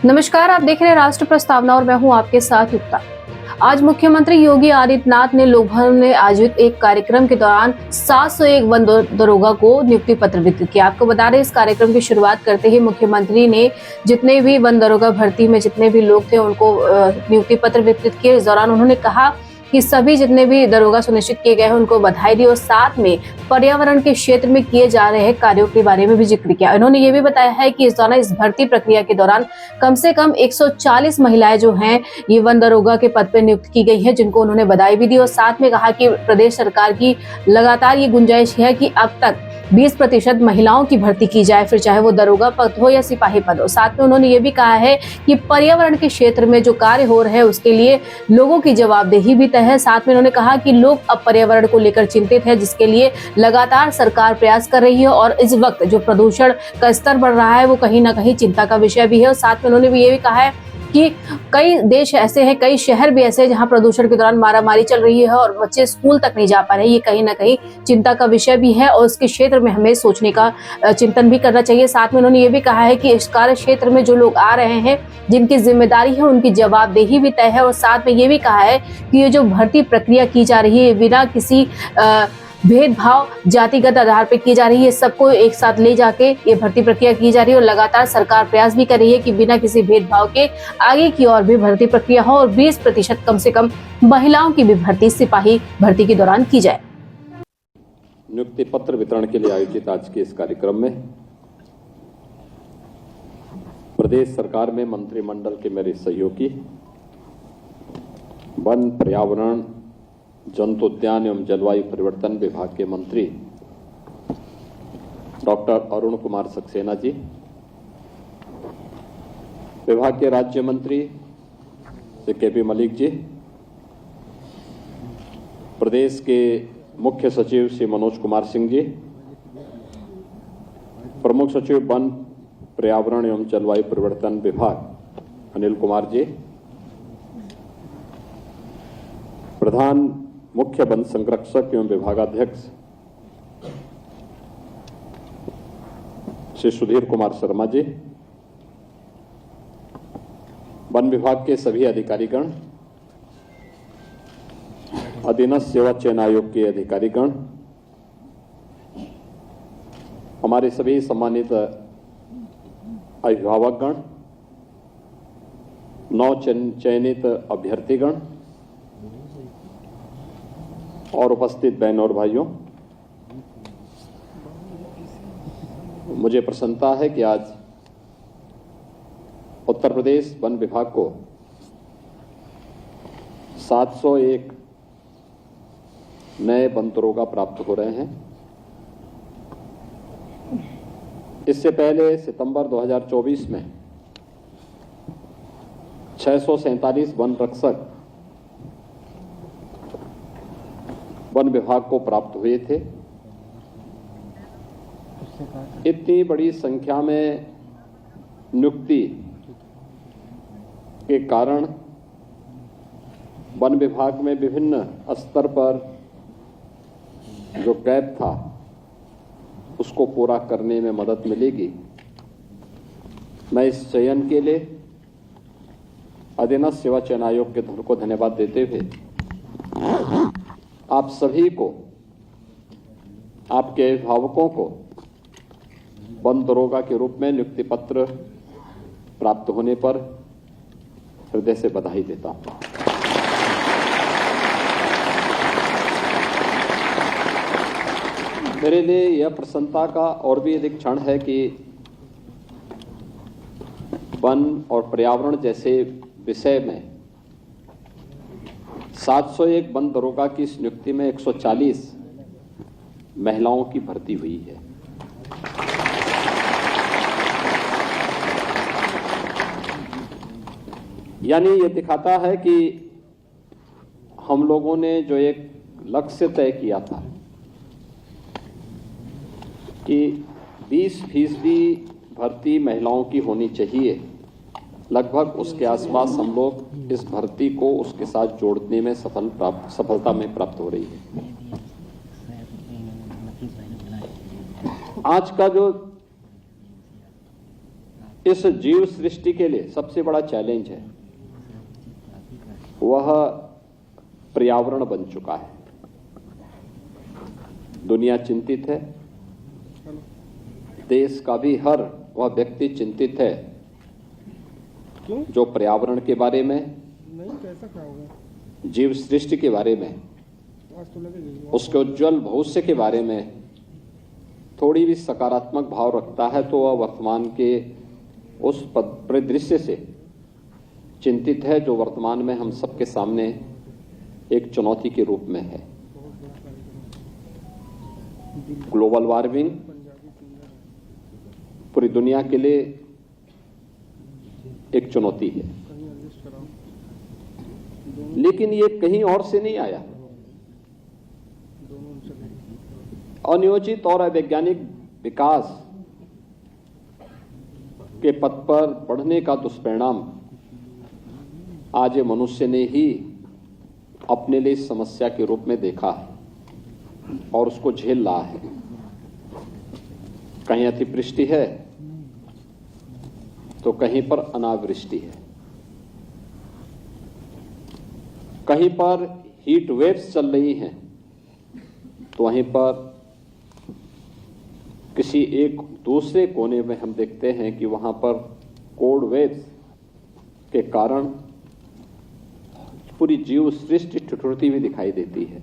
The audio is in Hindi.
नमस्कार, आप देख रहे हैं राष्ट्र प्रस्तावना और मैं हूं आपके साथ युक्ता। आज मुख्यमंत्री योगी आदित्यनाथ ने लोकभवन में आयोजित एक कार्यक्रम के दौरान 701 वन दरोगा को नियुक्ति पत्र वितरित किया। आपको बता दें, इस कार्यक्रम की शुरुआत करते ही मुख्यमंत्री ने जितने भी वन दरोगा भर्ती में जितने भी लोग थे उनको नियुक्ति पत्र वितरित किए। इस दौरान उन्होंने कहा कि सभी जितने भी दरोगा सुनिश्चित किए गए हैं उनको बधाई दी और साथ में पर्यावरण के क्षेत्र में किए जा रहे कार्यों के बारे में भी जिक्र किया। उन्होंने ये भी बताया है कि इस दौरान इस भर्ती प्रक्रिया के दौरान कम से कम 140 महिलाएं जो हैं ये वन दरोगा के पद पर नियुक्त की गई हैं, जिनको उन्होंने बधाई भी दी और साथ में कहा कि प्रदेश सरकार की लगातार ये गुंजाइश है कि अब तक 20% महिलाओं की भर्ती की जाए, फिर चाहे वो दरोगा पद हो या सिपाही पद हो। साथ में उन्होंने ये भी कहा है कि पर्यावरण के क्षेत्र में जो कार्य हो रहे हैं उसके लिए लोगों की जवाबदेही भी तय है। साथ में उन्होंने कहा कि लोग अब पर्यावरण को लेकर चिंतित है, जिसके लिए लगातार सरकार प्रयास कर रही है और इस वक्त जो प्रदूषण का स्तर बढ़ रहा है वो कहीं ना कहीं चिंता का विषय भी है। और साथ में उन्होंने ये भी कहा है कि कई देश ऐसे हैं, कई शहर भी ऐसे हैं जहां प्रदूषण के दौरान मारामारी चल रही है और बच्चे स्कूल तक नहीं जा पा रहे। ये कहीं ना कहीं चिंता का विषय भी है और उसके क्षेत्र में हमें सोचने का चिंतन भी करना चाहिए। साथ में उन्होंने ये भी कहा है कि इस कार्य क्षेत्र में जो लोग आ रहे हैं, जिनकी जिम्मेदारी है, उनकी जवाबदेही भी तय है। और साथ में ये भी कहा है कि ये जो भर्ती प्रक्रिया की जा रही है बिना किसी भेदभाव जातिगत आधार पर की जा रही है, सबको एक साथ ले जाके ये भर्ती प्रक्रिया की जा रही है और लगातार सरकार प्रयास भी कर रही है कि बिना किसी भेदभाव के आगे की ओर भी भर्ती प्रक्रिया हो और 20% कम से कम महिलाओं की भी भर्ती सिपाही भर्ती के दौरान की जाए। नियुक्ति पत्र वितरण के लिए आयोजित आज के इस कार्यक्रम में प्रदेश सरकार में मंत्रिमंडल के मेरे सहयोगी, वन, पर्यावरण, जंतु उद्यान एवं जलवायु परिवर्तन विभाग के मंत्री डॉक्टर अरुण कुमार सक्सेना जी, विभाग के राज्य मंत्री श्री के.पी. मलिक जी, प्रदेश के मुख्य सचिव श्री मनोज कुमार सिंह जी, प्रमुख सचिव वन, पर्यावरण एवं जलवायु परिवर्तन विभाग अनिल कुमार जी, प्रधान मुख्य वन संरक्षक एवं विभागाध्यक्ष श्री सुधीर कुमार शर्मा जी, वन विभाग के सभी अधिकारीगण, अधीनस्थ सेवा चयन आयोग के अधिकारीगण, हमारे सभी सम्मानित अभिभावकगण, नव चयनित अभ्यर्थीगण और उपस्थित बहनों और भाइयों, मुझे प्रसन्नता है कि आज उत्तर प्रदेश वन विभाग को 701 नए वन दरोगा प्राप्त हो रहे हैं। इससे पहले सितंबर 2024 में 647 वन रक्षक वन विभाग को प्राप्त हुए थे। इतनी बड़ी संख्या में नियुक्ति के कारण वन विभाग में विभिन्न स्तर पर जो गैप था उसको पूरा करने में मदद मिलेगी। मैं इस चयन के लिए अधीनस्थ सेवा चयन आयोग के को धन्यवाद देते हुए आप सभी को, आपके अभिभावकों को वन दरोगा के रूप में नियुक्ति पत्र प्राप्त होने पर हृदय से बधाई देता हूं। मेरे लिए यह प्रसन्नता का और भी अधिक क्षण है कि वन और पर्यावरण जैसे विषय में 701 वन दरोगा की इस नियुक्ति में 140 महिलाओं की भर्ती हुई है। यानी ये दिखाता है कि हम लोगों ने जो एक लक्ष्य तय किया था कि 20% भर्ती महिलाओं की होनी चाहिए, लगभग उसके आसपास हम लोग इस भर्ती को उसके साथ जोड़ने में सफलता में प्राप्त हो रही है। आज का जो इस जीव सृष्टि के लिए सबसे बड़ा चैलेंज है वह पर्यावरण बन चुका है। दुनिया चिंतित है, देश का भी हर वह व्यक्ति चिंतित है क्यों? जो पर्यावरण के बारे में, नहीं, कैसा क्या होगा? जीव सृष्टि के बारे में, आज तो लगेगी। उसके उज्जवल भविष्य के बारे में थोड़ी भी सकारात्मक भाव रखता है तो वह वर्तमान के उस परिदृश्य से चिंतित है जो वर्तमान में हम सबके सामने एक चुनौती के रूप में है। ग्लोबल वार्मिंग पूरी दुनिया के लिए एक चुनौती है, लेकिन ये कहीं और से नहीं आया। अनियोजित और अवैज्ञानिक विकास के पथ पर बढ़ने का दुष्परिणाम आज ये मनुष्य ने ही अपने लिए समस्या के रूप में देखा है और उसको झेल रहा है। कहीं अतिवृष्टि है तो कहीं पर अनावृष्टि है, कहीं पर हीट वेव्स चल रही हैं तो वहीं पर किसी एक दूसरे कोने में हम देखते हैं कि वहां पर कोल्ड वेव्स के कारण पूरी जीव सृष्टि ठिठुरती हुई दिखाई देती है।